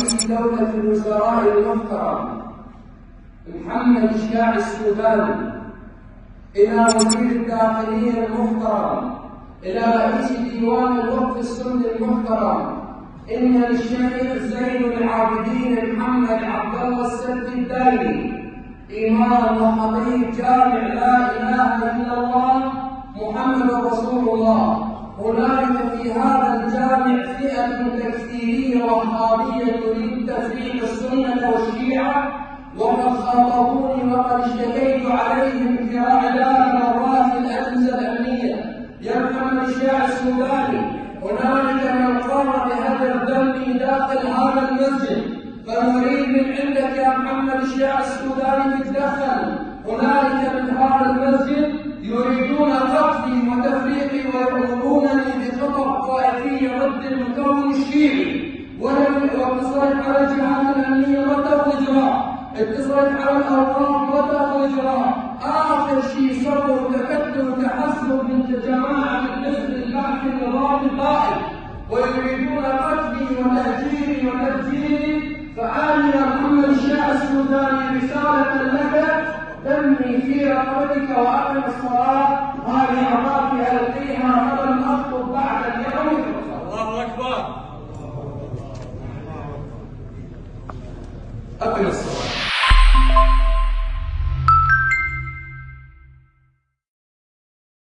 رئيس دولة الوزراء المحترم محمد الشياع السوداني، إلى وزير الداخلية المحترم، إلى رئيس ديوان الوقف السني المحترم، إن للشيخ زين العابدين محمد عبد الله السد الدايمي إمام وخطيب جامع لا إله إلا الله محمد رسول الله. هنالك في هذا الجامع فئة تكفيرية وخارجية تريد تفريق السنة والشيعة، وقد خاطبوني وقد اشتكيت عليهم في عدة مرات الأجهزة الأمنية. يا محمد الشياع السوداني، هنالك من قام بهدر دمي داخل هذا المسجد، فنريد من عندك يا محمد الشياع السوداني تتدخل. هنالك من هذا المسجد يريدون قتلي وتفريقي ويأمرونني بخطر طائفي ضد المكون الشيعي، واتصلت على الجهات الأمنية وتأخذ إجراء، اتصلت على الأوقاف وتأخذ إجراء. آخر شيء صاروا تكتل تحسب من جماعة الحزب البعث النظام القائم، ويريدون قتلي وتهجيري وتفجيري. فآمن محمد الشياع السوداني رسالة لك، دمي في رقبتك وأقم الصلاة. هذه أعطاك ألقيها فلم أخطب بعد اليوم. الله أكبر. أقم الصلاة.